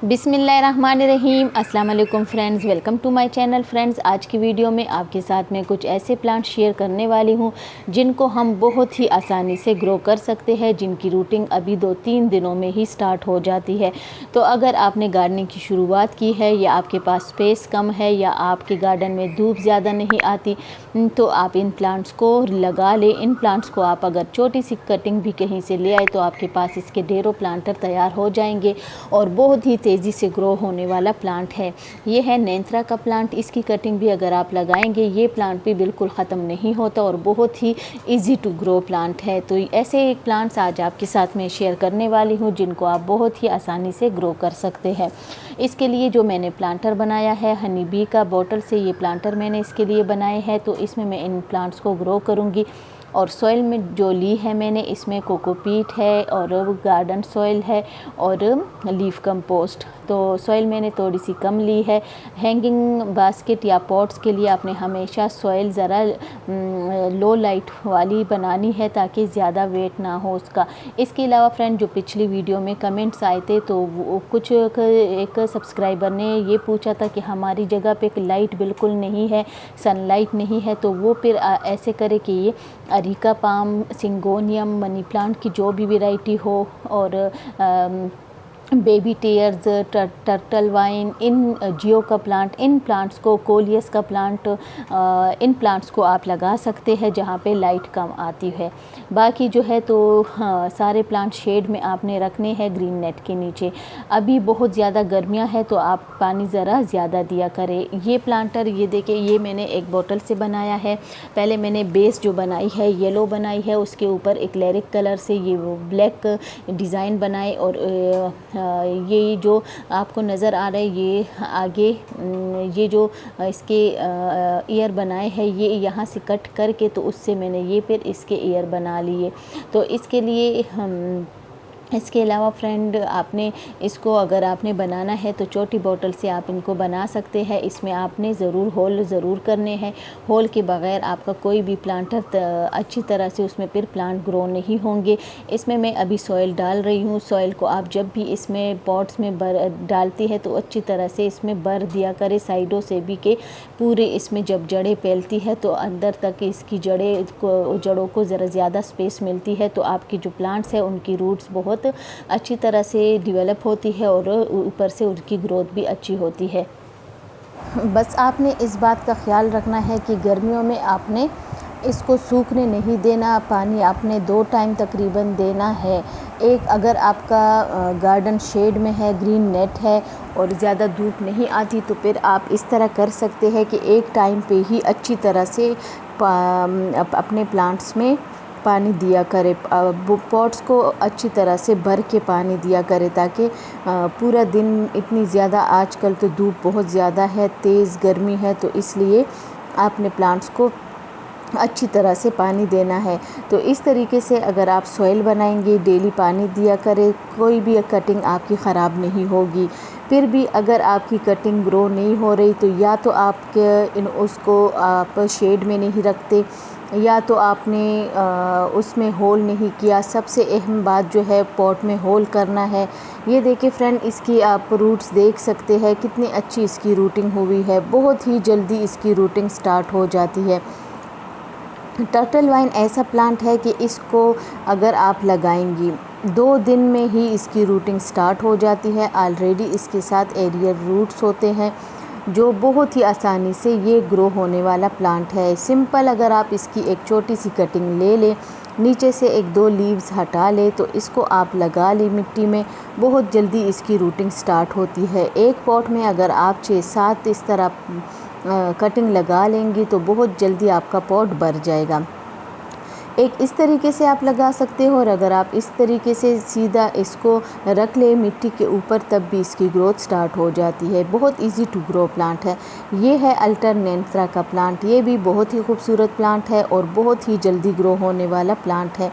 बिस्मिल्लाहिर्रहमानिर्रहीम। अस्सलाम वालेकुम friends, welcome to my channel. Friends, आज की वीडियो में आपके साथ में कुछ ऐसे प्लांट शेयर करने वाली हूँ जिनको हम बहुत ही आसानी से ग्रो कर सकते हैं, जिनकी रूटिंग अभी 2-3 दिनों में ही स्टार्ट हो जाती है। तो अगर आपने गार्डनिंग की शुरुआत की है या आपके पास स्पेस कम है या आपके गार्डन में धूप ज़्यादा नहीं आती, तो आप इन प्लांट्स को लगा लें। इन प्लांट्स को आप अगर छोटी सी कटिंग भी कहीं से ले आए तो आपके पास इसके ढेरों प्लांटर तैयार हो जाएंगे और बहुत ही तेज़ी से ग्रो होने वाला प्लांट है। ये है नेंथरा का प्लांट। इसकी कटिंग भी अगर आप लगाएंगे, ये प्लांट भी बिल्कुल ख़त्म नहीं होता और बहुत ही इजी टू ग्रो प्लांट है। तो ऐसे एक प्लांट्स आज आपके साथ में शेयर करने वाली हूँ जिनको आप बहुत ही आसानी से ग्रो कर सकते हैं। इसके लिए जो मैंने प्लांटर बनाया है, हनी बी का बॉटल से ये प्लांटर मैंने इसके लिए बनाए हैं। तो इसमें मैं इन प्लांट्स को ग्रो करूँगी और सॉइल में जो ली है मैंने, इसमें कोकोपीट है और गार्डन सॉइल है और लीफ कंपोस्ट। तो सॉइल मैंने थोड़ी सी कम ली है। हैंगिंग बास्केट या पॉट्स के लिए आपने हमेशा सॉइल ज़रा लो लाइट वाली बनानी है ताकि ज़्यादा वेट ना हो उसका। इसके अलावा फ्रेंड, जो पिछली वीडियो में कमेंट्स आए थे तो वो कुछ एक सब्सक्राइबर ने ये पूछा था कि हमारी जगह पे लाइट बिल्कुल नहीं है, सनलाइट नहीं है, तो वो फिर ऐसे करे कि ये areca palm, syngonium, money plant की जो भी वैरायटी हो और बेबी टेयर्स, टर्टल वाइन, इन जियो का प्लांट, इन प्लांट्स को, कोलियस का प्लांट, इन प्लांट्स को आप लगा सकते हैं जहाँ पे लाइट कम आती है। बाकी जो है तो सारे प्लांट शेड में आपने रखने हैं ग्रीन नेट के नीचे। अभी बहुत ज़्यादा गर्मियाँ है तो आप पानी ज़रा ज़्यादा दिया करें। ये प्लांटर, ये देखिए, ये मैंने एक बोतल से बनाया है। पहले मैंने बेस जो बनाई है येलो बनाई है, उसके ऊपर एक क्लैरिक कलर से ये वो ब्लैक डिज़ाइन बनाए और ये जो आपको नज़र आ रहा है, ये आगे ये जो इसके ईयर बनाए हैं, ये यहाँ से कट करके तो उससे मैंने ये फिर इसके ईयर बना लिए। तो इसके लिए हम, इसके अलावा फ्रेंड, आपने इसको अगर आपने बनाना है तो छोटी बोतल से आप इनको बना सकते हैं। इसमें आपने ज़रूर होल ज़रूर करने हैं। होल के बग़ैर आपका कोई भी प्लांटर अच्छी तरह से उसमें फिर प्लांट ग्रो नहीं होंगे। इसमें मैं अभी सॉइल डाल रही हूँ। सॉइल को आप जब भी इसमें पॉट्स में डालती है तो अच्छी तरह से इसमें भर दिया करें, साइडों से भी, के पूरे इसमें जब जड़ें फैलती है तो अंदर तक इसकी जड़ों को ज़रा ज़्यादा स्पेस मिलती है तो आपकी जो प्लांट्स है उनकी रूट्स बहुत अच्छी तरह से डेवलप होती है और ऊपर से उनकी ग्रोथ भी अच्छी होती है। बस आपने इस बात का ख्याल रखना है कि गर्मियों में आपने इसको सूखने नहीं देना। पानी आपने 2 टाइम तकरीबन देना है। एक, अगर आपका गार्डन शेड में है, ग्रीन नेट है और ज़्यादा धूप नहीं आती तो फिर आप इस तरह कर सकते हैं कि एक टाइम पे ही अच्छी तरह से अपने प्लांट्स में पानी दिया करें। पॉट्स को अच्छी तरह से भर के पानी दिया करें ताकि पूरा दिन, इतनी ज़्यादा आजकल तो धूप बहुत ज़्यादा है, तेज़ गर्मी है, तो इसलिए आपने प्लांट्स को अच्छी तरह से पानी देना है। तो इस तरीके से अगर आप सॉइल बनाएंगे, डेली पानी दिया करें, कोई भी कटिंग आपकी ख़राब नहीं होगी। फिर भी अगर आपकी कटिंग ग्रो नहीं हो रही तो या तो आपके उसको आप शेड में नहीं रखते या तो आपने उसमें होल नहीं किया। सबसे अहम बात जो है, पॉट में होल करना है। ये देखिए फ्रेंड, इसकी आप रूट्स देख सकते हैं कितनी अच्छी इसकी रूटिंग हुई है। बहुत ही जल्दी इसकी रूटिंग स्टार्ट हो जाती है। टर्टल वाइन ऐसा प्लांट है कि इसको अगर आप लगाएंगी 2 दिन में ही इसकी रूटिंग स्टार्ट हो जाती है। ऑलरेडी इसके साथ एरियल रूट्स होते हैं जो बहुत ही आसानी से ये ग्रो होने वाला प्लांट है। सिंपल, अगर आप इसकी एक छोटी सी कटिंग ले लें, नीचे से 1-2 लीव्स हटा लें तो इसको आप लगा लें मिट्टी में, बहुत जल्दी इसकी रूटिंग स्टार्ट होती है। एक पॉट में अगर आप 6-7 इस तरह कटिंग लगा लेंगी तो बहुत जल्दी आपका पॉट भर जाएगा। एक इस तरीके से आप लगा सकते हो और अगर आप इस तरीके से सीधा इसको रख ले मिट्टी के ऊपर, तब भी इसकी ग्रोथ स्टार्ट हो जाती है। बहुत इजी टू ग्रो प्लांट है। ये है अल्टर नेंथरा का प्लांट। ये भी बहुत ही खूबसूरत प्लांट है और बहुत ही जल्दी ग्रो होने वाला प्लांट है।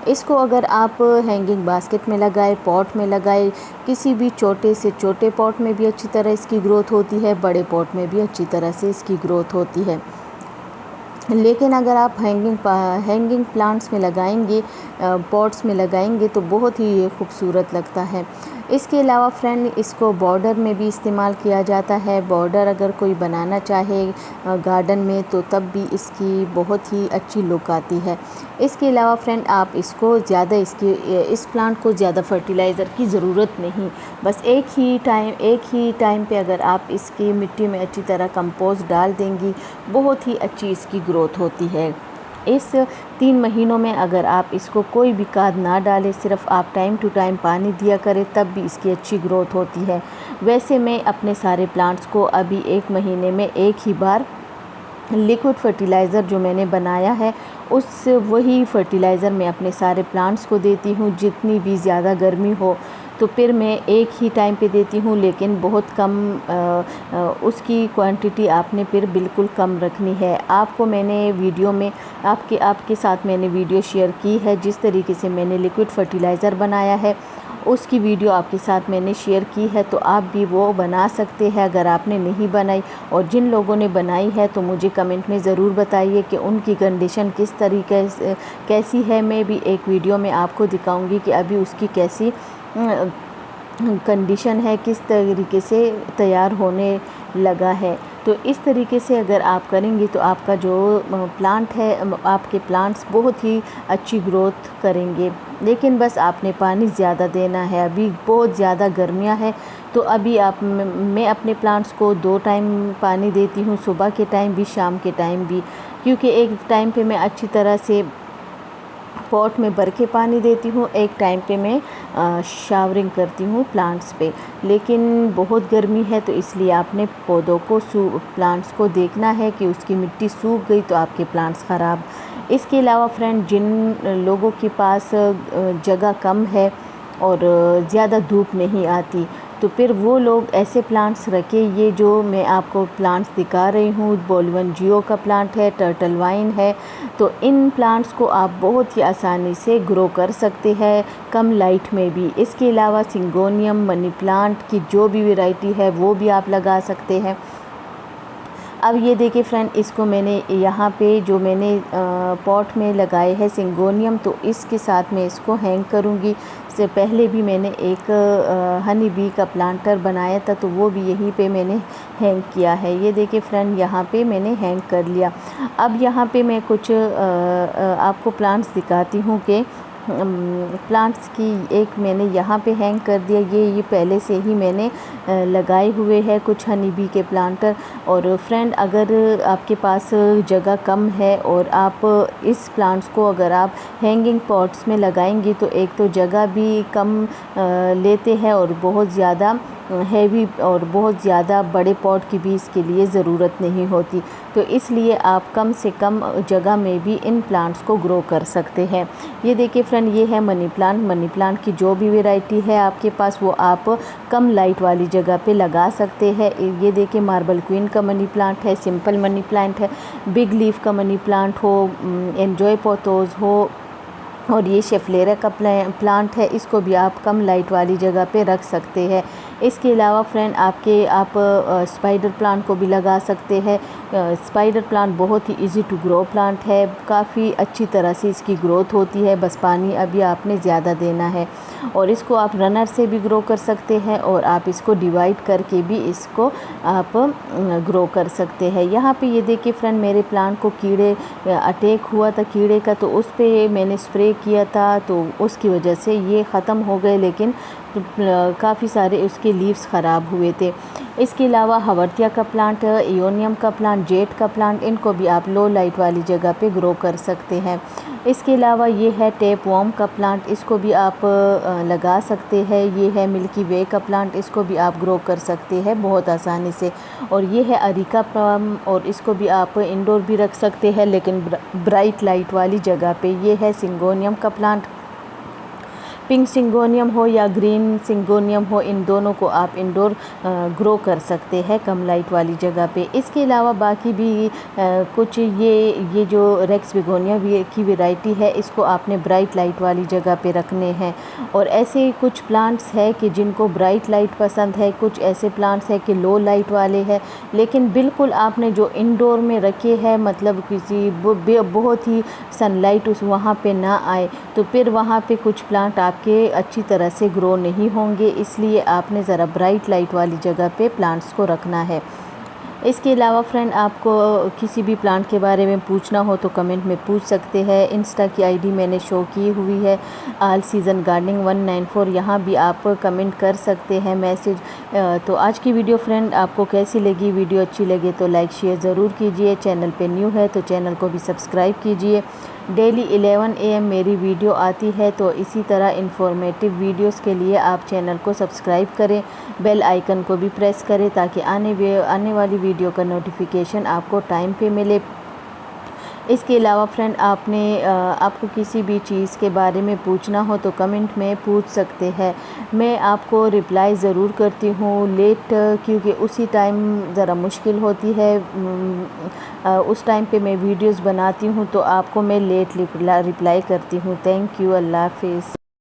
इसको अगर आप हैंगिंग बास्केट में लगाए, पॉट में लगाए, किसी भी छोटे से छोटे पॉट में भी अच्छी तरह इसकी ग्रोथ होती है, बड़े पॉट में भी अच्छी तरह से इसकी ग्रोथ होती है। लेकिन अगर आप हैंगिंग प्लांट्स में लगाएंगे, पॉट्स में लगाएंगे तो बहुत ही खूबसूरत लगता है। इसके अलावा फ्रेंड इसको बॉर्डर में भी इस्तेमाल किया जाता है। बॉर्डर अगर कोई बनाना चाहे गार्डन में तो तब भी इसकी बहुत ही अच्छी लुक आती है। इसके अलावा फ्रेंड आप इसको ज़्यादा इस प्लांट को ज़्यादा फर्टिलाइज़र की ज़रूरत नहीं, बस एक ही टाइम पे अगर आप इसकी मिट्टी में अच्छी तरह कंपोस्ट डाल देंगी, बहुत ही अच्छी इसकी ग्रोथ होती है। इस 3 महीनों में अगर आप इसको कोई भी खाद ना डालें, सिर्फ आप टाइम टू टाइम पानी दिया करें, तब भी इसकी अच्छी ग्रोथ होती है। वैसे मैं अपने सारे प्लांट्स को अभी 1 महीने में एक ही बार लिक्विड फर्टिलाइज़र जो मैंने बनाया है वही फर्टिलाइज़र मैं अपने सारे प्लांट्स को देती हूँ। जितनी भी ज़्यादा गर्मी हो तो फिर मैं एक ही टाइम पे देती हूँ, लेकिन बहुत कम उसकी क्वांटिटी आपने फिर बिल्कुल कम रखनी है। आपको मैंने वीडियो में आपके साथ मैंने वीडियो शेयर की है, जिस तरीके से मैंने लिक्विड फर्टिलाइज़र बनाया है उसकी वीडियो आपके साथ मैंने शेयर की है, तो आप भी वो बना सकते हैं अगर आपने नहीं बनाई। और जिन लोगों ने बनाई है तो मुझे कमेंट में ज़रूर बताइए कि उनकी कंडीशन किस तरीके से कैसी है। मैं भी एक वीडियो में आपको दिखाऊंगी कि अभी उसकी कैसी कंडीशन है, किस तरीके से तैयार होने लगा है। तो इस तरीके से अगर आप करेंगी तो आपका जो प्लांट है, आपके प्लांट्स बहुत ही अच्छी ग्रोथ करेंगे। लेकिन बस आपने पानी ज़्यादा देना है। अभी बहुत ज़्यादा गर्मियाँ है तो अभी मैं अपने प्लांट्स को 2 टाइम पानी देती हूँ, सुबह के टाइम भी, शाम के टाइम भी, क्योंकि एक टाइम पे मैं अच्छी तरह से पॉट में भर के पानी देती हूँ, एक टाइम पे मैं शावरिंग करती हूँ प्लांट्स पे। लेकिन बहुत गर्मी है तो इसलिए आपने पौधों को प्लांट्स को देखना है कि उसकी मिट्टी सूख गई तो आपके प्लांट्स ख़राब। इसके अलावा फ्रेंड जिन लोगों के पास जगह कम है और ज़्यादा धूप नहीं आती तो फिर वो लोग ऐसे प्लांट्स रखें। ये जो मैं आपको प्लांट्स दिखा रही हूँ, बोलवनजियो का प्लांट है, टर्टल वाइन है, तो इन प्लांट्स को आप बहुत ही आसानी से ग्रो कर सकते हैं कम लाइट में भी। इसके अलावा सिंगोनियम, मनी प्लांट की जो भी वैरायटी है वो भी आप लगा सकते हैं। अब ये देखिए फ्रेंड, इसको मैंने यहाँ पे जो मैंने पॉट में लगाए हैं सिंगोनियम, तो इसके साथ मैं इसको हैंग करूँगी। से पहले भी मैंने एक हनी बी का प्लांटर बनाया था तो वो भी यहीं पे मैंने हैंग किया है। ये देखिए फ्रेंड, यहाँ पे मैंने हैंग कर लिया। अब यहाँ पे मैं कुछ आपको प्लांट्स दिखाती हूँ कि प्लांट्स की एक मैंने यहाँ पे हैंग कर दिया। ये पहले से ही मैंने लगाए हुए हैं कुछ हनी बी के प्लांटर। और फ्रेंड, अगर आपके पास जगह कम है और आप इस प्लांट्स को अगर आप हैंगिंग पॉट्स में लगाएंगी तो एक तो जगह भी कम लेते हैं और बहुत ज़्यादा हैवी और बहुत ज़्यादा बड़े पॉट की भी इसके लिए ज़रूरत नहीं होती। तो इसलिए आप कम से कम जगह में भी इन प्लांट्स को ग्रो कर सकते हैं। ये देखिए फ्रेंड, ये है मनी प्लांट। मनी प्लांट की जो भी वैरायटी है आपके पास वो आप कम लाइट वाली जगह पे लगा सकते हैं। ये देखिए मार्बल क्वीन का मनी प्लांट है, सिंपल मनी प्लांट है, बिग लीफ का मनी प्लांट हो, एन्जॉय पोथोस हो, और ये शेफलेरा का प्लांट है। इसको भी आप कम लाइट वाली जगह पे रख सकते हैं। इसके अलावा फ्रेंड आप स्पाइडर प्लांट को भी लगा सकते हैं। स्पाइडर प्लांट बहुत ही इजी टू ग्रो प्लांट है, काफ़ी अच्छी तरह से इसकी ग्रोथ होती है, बस पानी अभी आपने ज़्यादा देना है। और इसको आप रनर से भी ग्रो कर सकते हैं और आप इसको डिवाइड करके भी इसको आप ग्रो कर सकते हैं। यहाँ पे ये देखिए फ्रेंड, मेरे प्लांट को कीड़े अटैक हुआ था कीड़े का, तो उस पर मैंने स्प्रे किया था तो उसकी वजह से ये ख़त्म हो गए, लेकिन काफ़ी सारे उसके लीव्स ख़राब हुए थे। इसके अलावा हवर्तिया का प्लांट, इयोनियम का प्लांट, जेट का प्लांट, इनको भी आप लो लाइट वाली जगह पे ग्रो कर सकते हैं। इसके अलावा ये है टेप वॉर्म का प्लांट, इसको भी आप लगा सकते हैं। ये है मिल्की वे का प्लांट, इसको भी आप ग्रो कर सकते हैं बहुत आसानी से। और ये है अरिका प्लम, और इसको भी आप इंडोर भी रख सकते हैं लेकिन ब्राइट लाइट वाली जगह पे। ये है सिंगोनियम का प्लांट, पिंक सिंगोनियम हो या ग्रीन सिंगोनियम हो, इन दोनों को आप इंडोर ग्रो कर सकते हैं कम लाइट वाली जगह पे। इसके अलावा बाकी भी कुछ ये जो रेक्स बिगोनिया की वैरायटी है, इसको आपने ब्राइट लाइट वाली जगह पे रखने हैं। और ऐसे कुछ प्लांट्स है कि जिनको ब्राइट लाइट पसंद है, कुछ ऐसे प्लांट्स है कि लो लाइट वाले हैं, लेकिन बिल्कुल आपने जो इंडोर में रखे हैं, मतलब किसी बहुत ही सनलाइट उस वहाँ पे ना आए, तो फिर वहाँ पे कुछ प्लांट आप आपके अच्छी तरह से ग्रो नहीं होंगे, इसलिए आपने ज़रा ब्राइट लाइट वाली जगह पे प्लांट्स को रखना है। इसके अलावा फ्रेंड आपको किसी भी प्लांट के बारे में पूछना हो तो कमेंट में पूछ सकते हैं। इंस्टा की आईडी मैंने शो की हुई है, ऑल सीज़न गार्डनिंग 194, यहाँ भी आप कमेंट कर सकते हैं मैसेज। तो आज की वीडियो फ्रेंड आपको कैसी लगी? वीडियो अच्छी लगे तो लाइक शेयर ज़रूर कीजिए। चैनल पे न्यू है तो चैनल को भी सब्सक्राइब कीजिए। डेली 11 AM मेरी वीडियो आती है, तो इसी तरह इंफॉर्मेटिव वीडियोस के लिए आप चैनल को सब्सक्राइब करें, बेल आइकन को भी प्रेस करें ताकि आने वाली वीडियो का नोटिफिकेशन आपको टाइम पे मिले। इसके अलावा फ्रेंड आपको किसी भी चीज़ के बारे में पूछना हो तो कमेंट में पूछ सकते हैं। मैं आपको रिप्लाई ज़रूर करती हूँ लेट, क्योंकि उसी टाइम ज़रा मुश्किल होती है। उस टाइम पे मैं वीडियोस बनाती हूँ तो आपको मैं लेट रिप्लाई करती हूँ। Thank you. अल्लाह हाफिज़।